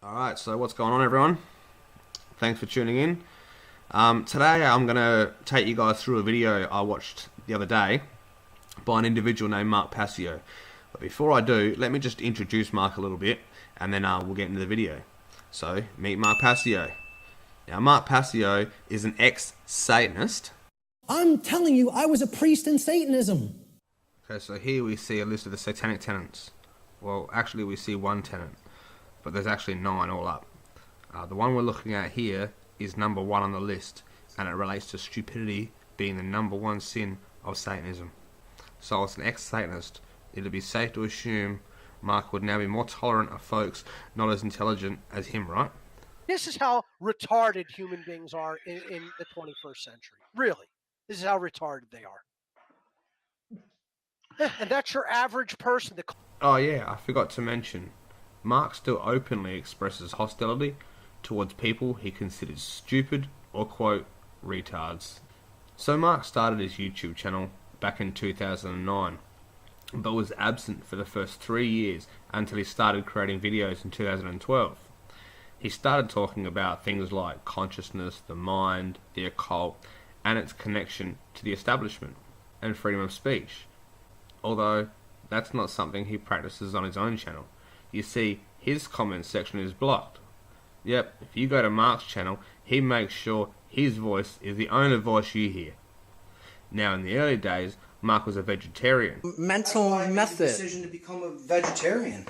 Alright, so what's going on, everyone? Thanks for tuning in. Today I'm going to take you guys through a video I watched the other day by an individual named Mark Passio. But before I do, let me just introduce Mark a little bit, and then we'll get into the video. So, meet Mark Passio. Now, Mark Passio is an ex-satanist. I'm telling you, I was a priest in Satanism. Okay, so here we see a list of the satanic tenets. Well, actually we see one tenet, but there's actually 9 all up. The one we're looking at here is number 1 on the list, and it relates to stupidity being the number 1 sin of Satanism. So as an ex-Satanist, it'd be safe to assume Mark would now be more tolerant of folks not as intelligent as him, right? This is how retarded human beings are in the 21st century. Really. This is how retarded they are. And that's your average person. Oh yeah, I forgot to mention, Mark still openly expresses hostility towards people he considers stupid or, quote, retards. So Mark started his YouTube channel back in 2009, but was absent for the first 3 years until he started creating videos in 2012. He started talking about things like consciousness, the mind, the occult, and its connection to the establishment, and freedom of speech. Although, that's not something he practices on his own channel. You see, his comment section is blocked. Yep, if you go to Mark's channel, he makes sure his voice is the only voice you hear. Now, in the early days, Mark was a vegetarian. Mental method. Decision to become a vegetarian.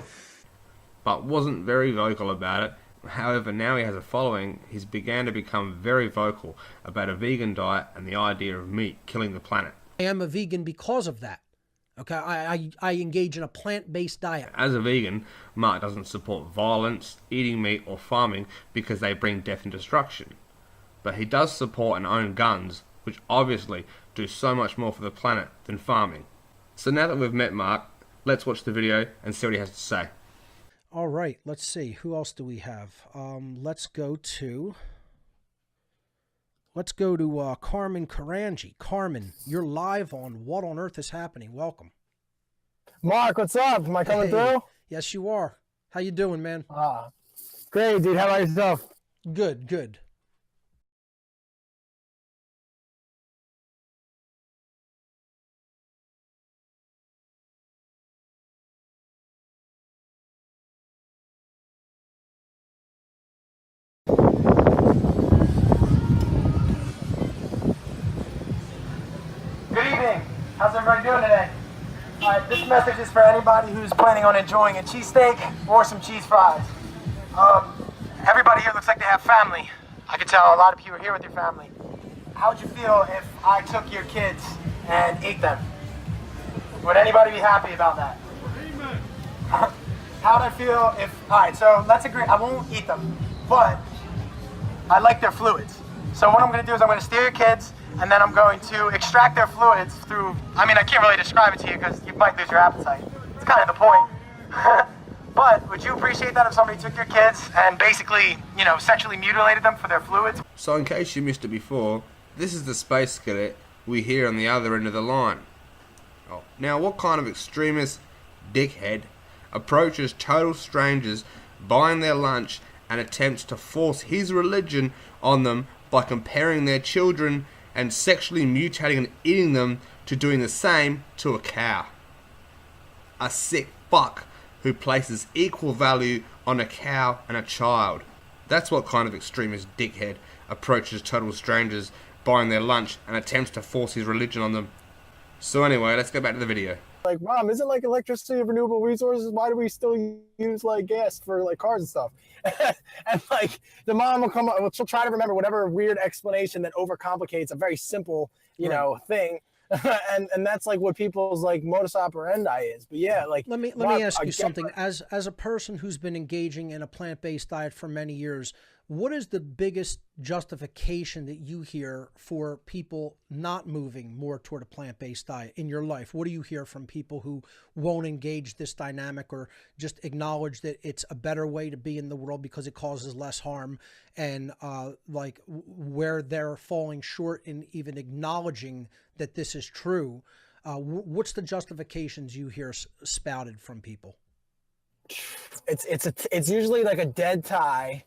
But wasn't very vocal about it. However, now he has a following, he's began to become very vocal about a vegan diet and the idea of meat killing the planet. I am a vegan because of that. Okay, I engage in a plant-based diet. As a vegan, Mark doesn't support violence, eating meat, or farming because they bring death and destruction. But he does support and own guns, which obviously do so much more for the planet than farming. So now that we've met Mark, let's watch the video and see what he has to say. All right, let's see. Who else do we have? Let's go to Carmen Karanji. Carmen, you're live on What on Earth is Happening. Welcome. Mark, what's up? Am I coming through? Yes, you are. How you doing, man? Great, dude. How about yourself? Good, good. Good evening. How's everybody doing today? Alright, this message is for anybody who's planning on enjoying a cheesesteak or some cheese fries. Everybody here looks like they have family. I can tell a lot of you are here with your family. How would you feel if I took your kids and ate them? Would anybody be happy about that? How would I feel if... Alright, so let's agree. I won't eat them, but I like their fluids. So what I'm going to do is I'm going to steal your kids, and then I'm going to extract their fluids through... I mean, I can't really describe it to you because you might lose your appetite. It's kind of the point. But would you appreciate that if somebody took your kids and basically, you know, sexually mutilated them for their fluids? So in case you missed it before, this is the space skillet we hear on the other end of the line. Oh, now, what kind of extremist dickhead approaches total strangers buying their lunch and attempts to force his religion on them by comparing their children and sexually mutating and eating them to doing the same to a cow? A sick fuck who places equal value on a cow and a child. That's what kind of extremist dickhead approaches total strangers buying their lunch and attempts to force his religion on them. So anyway, let's go back to the video. Like, Mom, isn't like electricity a renewable resources? Why do we still use like gas for like cars and stuff? And like the mom will come up, she'll try to remember whatever weird explanation that overcomplicates a very simple, you know, thing. and that's like what people's like modus operandi is. But yeah, like Let me ask you something. As a person who's been engaging in a plant-based diet for many years, what is the biggest justification that you hear for people not moving more toward a plant-based diet in your life? What do you hear from people who won't engage this dynamic or just acknowledge that it's a better way to be in the world because it causes less harm, and like where they're falling short in even acknowledging that this is true? What's the justifications you hear spouted from people? It's usually like a dead tie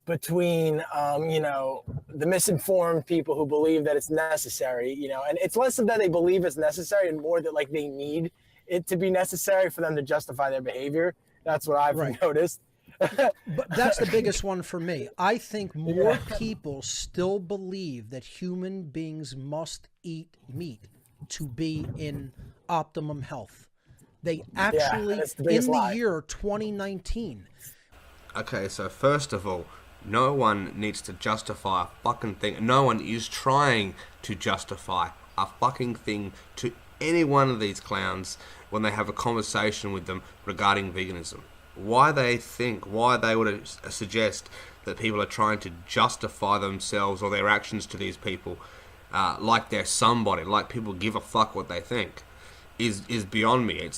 between the misinformed people who believe that it's necessary, and it's less of that they believe it's necessary and more that like they need it to be necessary for them to justify their behavior. That's what I've noticed. But that's the biggest one for me. I think more people still believe that human beings must eat meat to be in optimum health. They actually, in the year 2019. Okay, so first of all, no one needs to justify a fucking thing. No one is trying to justify a fucking thing to any one of these clowns when they have a conversation with them regarding veganism. Why they would suggest that people are trying to justify themselves or their actions to these people like they're somebody, like people give a fuck what they think, is beyond me.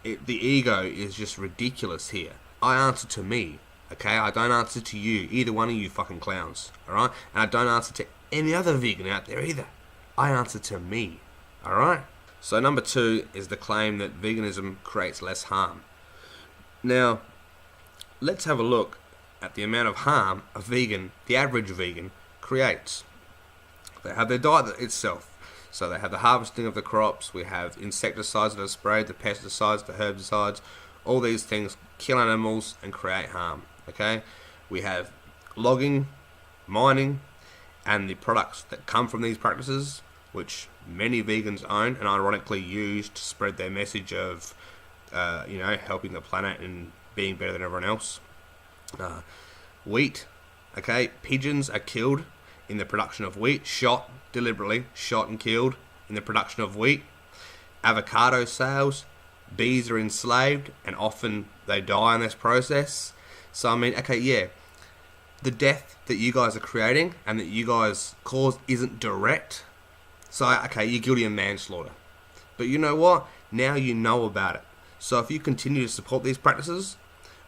The ego is just ridiculous here. I answer to me, okay? I don't answer to you, either one of you fucking clowns, alright? And I don't answer to any other vegan out there either. I answer to me, alright? So number 2 is the claim that veganism creates less harm. Now, let's have a look at the amount of harm the average vegan, creates. They have their diet itself. So they have the harvesting of the crops, we have insecticides that are sprayed, the pesticides, the herbicides, all these things kill animals and create harm, okay? We have logging, mining, and the products that come from these practices, which many vegans own and ironically use to spread their message of helping the planet and being better than everyone else. Wheat, okay, pigeons are killed in the production of wheat, deliberately shot and killed in the production of wheat. Avocado sales, bees are enslaved and often they die in this process. So I mean, okay, yeah, the death that you guys are creating and that you guys cause isn't direct. So okay, you're guilty of manslaughter. But you know what? Now you know about it. So if you continue to support these practices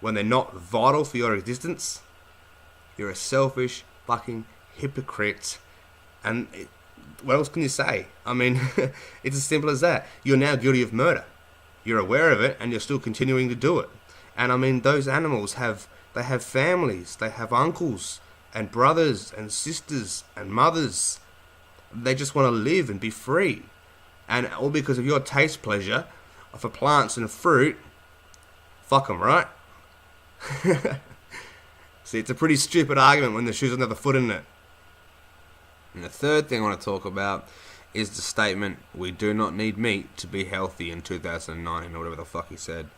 when they're not vital for your existence, you're a selfish fucking hypocrite. And what else can you say? I mean, it's as simple as that. You're now guilty of murder. You're aware of it and you're still continuing to do it. And I mean, those animals have families, they have uncles and brothers and sisters and mothers. They just want to live and be free. And all because of your taste pleasure for plants and fruit, fuck them, right? See, it's a pretty stupid argument when the shoe's another foot in it. And the third thing I want to talk about is the statement, we do not need meat to be healthy in 2009, or whatever the fuck he said.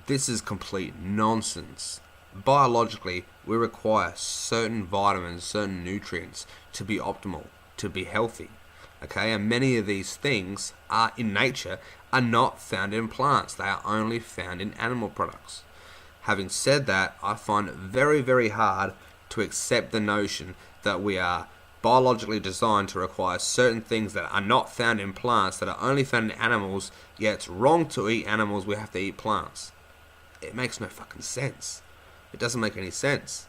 This is complete nonsense. Biologically, we require certain vitamins, certain nutrients to be optimal, to be healthy. Okay, and many of these things are in nature are not found in plants. They are only found in animal products. Having said that, I find it very, very hard to accept the notion that we are biologically designed to require certain things that are not found in plants, that are only found in animals, yet it's wrong to eat animals, we have to eat plants. It makes no fucking sense. It doesn't make any sense.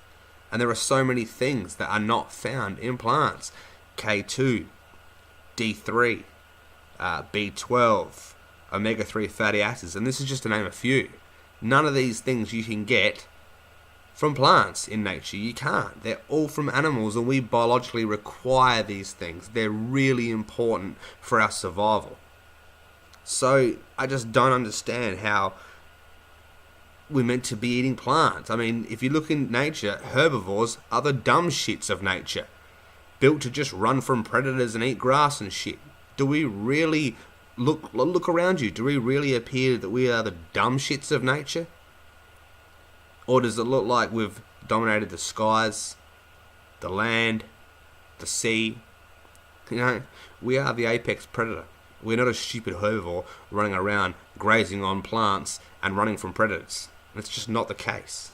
And there are so many things that are not found in plants. K2, D3, B12, omega-3 fatty acids, and this is just to name a few. None of these things you can get from plants in nature. You can't. They're all from animals, and we biologically require these things. They're really important for our survival. So I just don't understand how we're meant to be eating plants. I mean, if you look in nature, herbivores are the dumb shits of nature, built to just run from predators and eat grass and shit. Do we really look around you? Do we really appear that we are the dumb shits of nature? Or does it look like we've dominated the skies, the land, the sea? You know, we are the apex predator. We're not a stupid herbivore running around grazing on plants and running from predators. That's just not the case.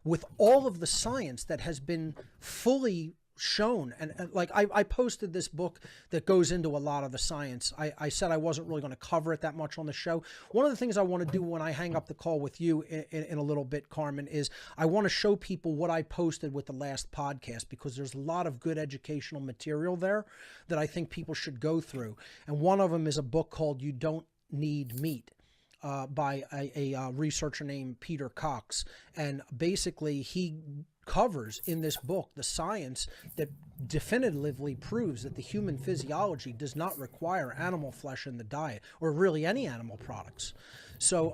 With all of the science that has been fully shown, and like I posted this book that goes into a lot of the science. I said I wasn't really going to cover it that much on the show. One of the things I want to do when I hang up the call with you in a little bit, Carmen, is I want to show people what I posted with the last podcast, because there's a lot of good educational material there that I think people should go through. And one of them is a book called You Don't Need Meat. by a researcher named Peter Cox. And basically he covers in this book the science that definitively proves that the human physiology does not require animal flesh in the diet, or really any animal products. So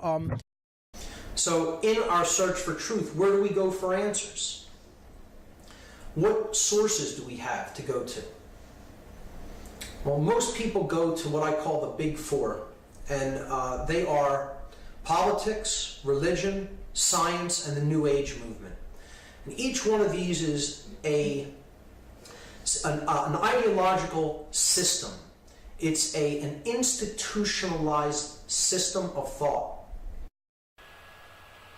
in our search for truth, where do we go for answers? What sources do we have to go to? Well, most people go to what I call the big four, and they are politics, religion, science, and the New Age movement. And each one of these is an ideological system. It's an institutionalized system of thought.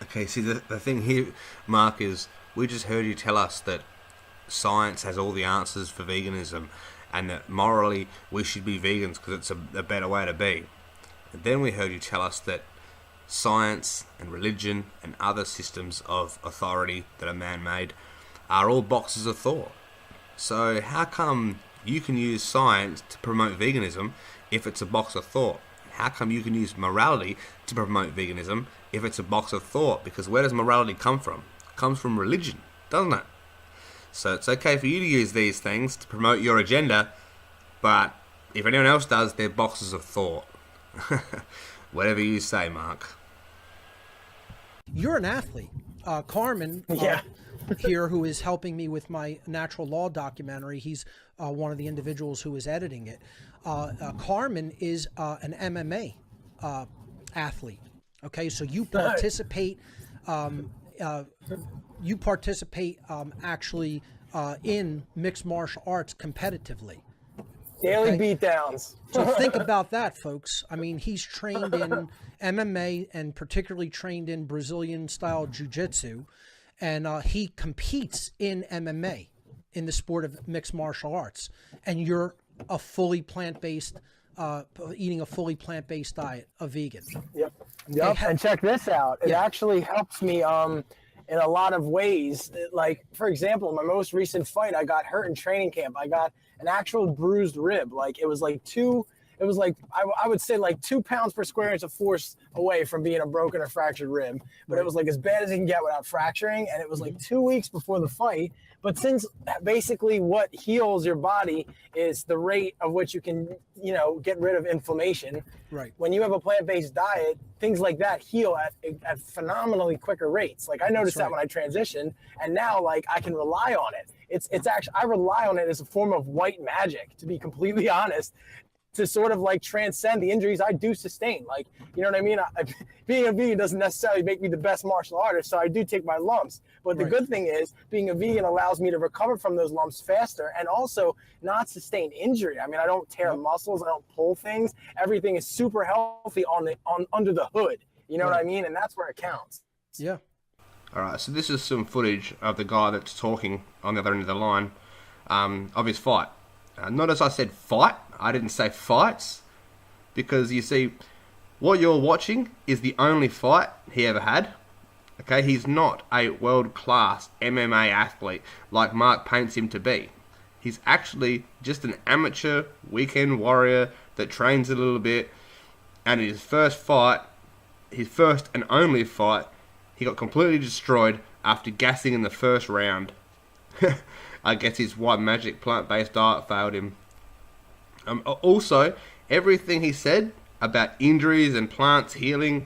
Okay, see, the thing here, Mark, is we just heard you tell us that science has all the answers for veganism, and that morally we should be vegans because it's a better way to be. And then we heard you tell us that science and religion and other systems of authority that are man-made are all boxes of thought. So how come you can use science to promote veganism if it's a box of thought? How come you can use morality to promote veganism if it's a box of thought? Because where does morality come from? It comes from religion, doesn't it? So it's okay for you to use these things to promote your agenda, but if anyone else does, they're boxes of thought. Whatever you say, Mark. You're an athlete. Carmen here, who is helping me with my natural law documentary, he's one of the individuals who is editing it. Carmen is an MMA athlete. Okay, so you participate actually in mixed martial arts competitively. Daily beatdowns. So think about that, folks. I mean, he's trained in MMA and particularly trained in Brazilian-style jiu-jitsu, and he competes in MMA, in the sport of mixed martial arts. And you're a fully plant-based, eating a fully plant-based diet, a vegan. Yep. And check this out. It actually helps me in a lot of ways. Like, for example, my most recent fight, I got hurt in training camp. I got an actual bruised rib. Like, it was like I would say like 2 pounds per square inch of force away from being a broken or fractured rib. But it was like as bad as you can get without fracturing. And it was like 2 weeks before the fight. But since basically what heals your body is the rate of which you can, get rid of inflammation. Right. When you have a plant-based diet, things like that heal at phenomenally quicker rates. Like, I noticed that when I transitioned, and now like I can rely on it. It's actually, I rely on it as a form of white magic, to be completely honest, to sort of like transcend the injuries I do sustain. Like, you know what I mean? Being a vegan doesn't necessarily make me the best martial artist, so I do take my lumps. But the good thing is, being a vegan allows me to recover from those lumps faster and also not sustain injury. I mean, I don't tear muscles, I don't pull things. Everything is super healthy under the hood. You know what I mean? And that's where it counts. Yeah. All right, so this is some footage of the guy that's talking on the other end of the line of his fight. Notice I said fight. I didn't say fights, because you see, what you're watching is the only fight he ever had. Okay, he's not a world-class MMA athlete like Mark paints him to be. He's actually just an amateur weekend warrior that trains a little bit, and in his first fight, his first and only fight, he got completely destroyed after gassing in the first round. I guess his white magic plant-based diet failed him. Also, everything he said about injuries and plants healing,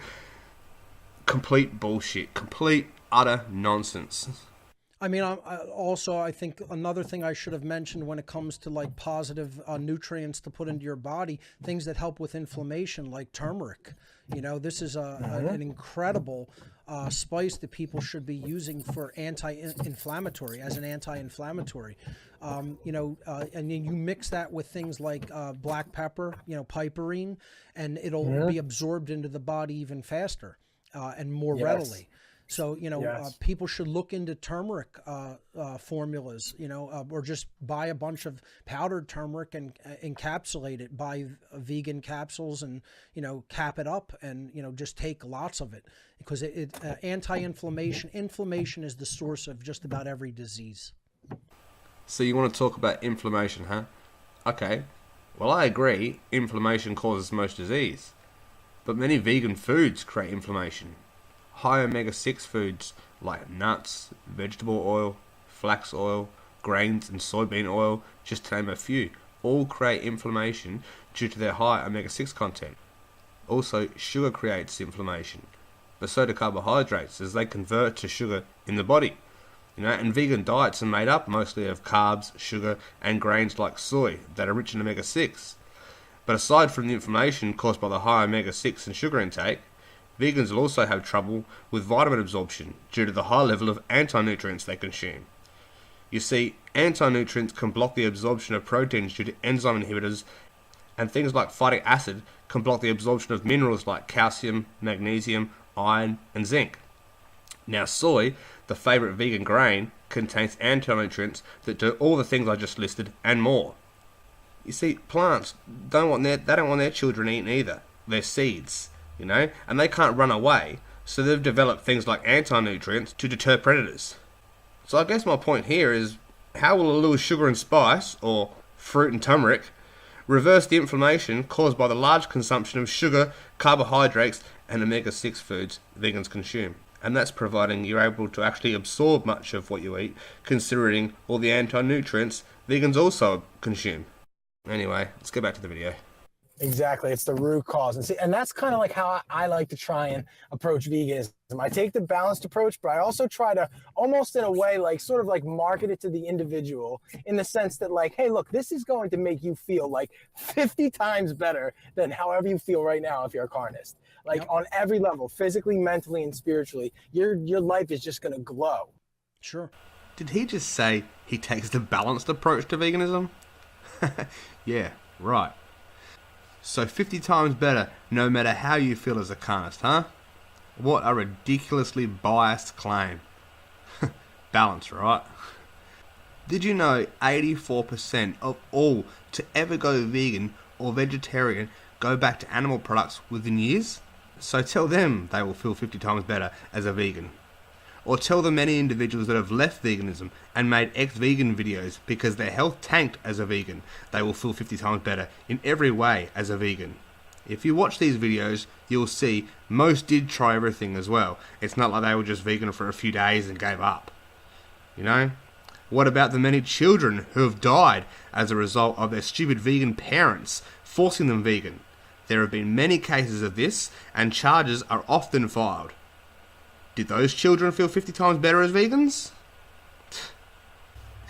complete bullshit. Complete, utter nonsense. I mean, I think another thing I should have mentioned when it comes to like positive nutrients to put into your body, things that help with inflammation, like turmeric. This is an incredible spice that people should be using for anti-inflammatory, as an anti-inflammatory. And then you mix that with things like black pepper, piperine, and it'll be absorbed into the body even faster and more readily. So, people should look into turmeric formulas, or just buy a bunch of powdered turmeric and encapsulate it, buy vegan capsules and, cap it up and, just take lots of it, because anti-inflammation, inflammation is the source of just about every disease. So you want to talk about inflammation, huh? Okay. Well, I agree. Inflammation causes most disease. But many vegan foods create inflammation. High omega-6 foods like nuts, vegetable oil, flax oil, grains and soybean oil, just to name a few, all create inflammation due to their high omega-6 content. Also, sugar creates inflammation, but so do carbohydrates as they convert to sugar in the body. And vegan diets are made up mostly of carbs, sugar, and grains like soy that are rich in omega-6. But aside from the inflammation caused by the high omega-6 and sugar intake, vegans will also have trouble with vitamin absorption due to the high level of anti-nutrients they consume. You see, anti-nutrients can block the absorption of proteins due to enzyme inhibitors, and things like phytic acid can block the absorption of minerals like calcium, magnesium, iron, and zinc. Now soy, the favourite vegan grain, contains anti-nutrients that do all the things I just listed and more. You see, plants don't want their children eaten either. Their seeds, and they can't run away, so they've developed things like anti-nutrients to deter predators. So I guess my point here is, how will a little sugar and spice, or fruit and turmeric, reverse the inflammation caused by the large consumption of sugar, carbohydrates, and omega-6 foods vegans consume? And that's providing you're able to actually absorb much of what you eat, considering all the anti-nutrients vegans also consume. Anyway, let's get back to the video. Exactly. It's the root cause. And that's kind of like how I like to try and approach veganism. I take the balanced approach, but I also try to almost in a way, like sort of like market it to the individual in the sense that like, hey, look, this is going to make you feel like 50 times better than however you feel right now if you're a carnist. Like on every level, physically, mentally, and spiritually, your life is just going to glow. Sure. Did he just say he takes the balanced approach to veganism? Yeah, right. So 50 times better no matter how you feel as a carnist, huh? What a ridiculously biased claim. Balance, right? Did you know 84% of all to ever go vegan or vegetarian go back to animal products within years? So tell them they will feel 50 times better as a vegan. Or tell the many individuals that have left veganism and made ex-vegan videos because their health tanked as a vegan. They will feel 50 times better in every way as a vegan. If you watch these videos, you'll see most did try everything as well. It's not like they were just vegan for a few days and gave up. What about the many children who have died as a result of their stupid vegan parents forcing them vegan? There have been many cases of this, and charges are often filed. Did those children feel 50 times better as vegans?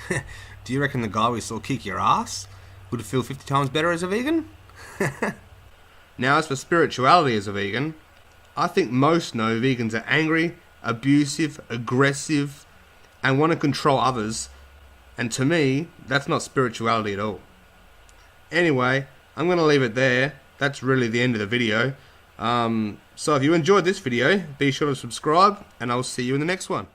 Do you reckon the guy we saw kick your ass would feel 50 times better as a vegan? Now, as for spirituality as a vegan, I think most know vegans are angry, abusive, aggressive, and want to control others. And to me, that's not spirituality at all. Anyway, I'm going to leave it there. That's really the end of the video. So if you enjoyed this video, be sure to subscribe, and I'll see you in the next one.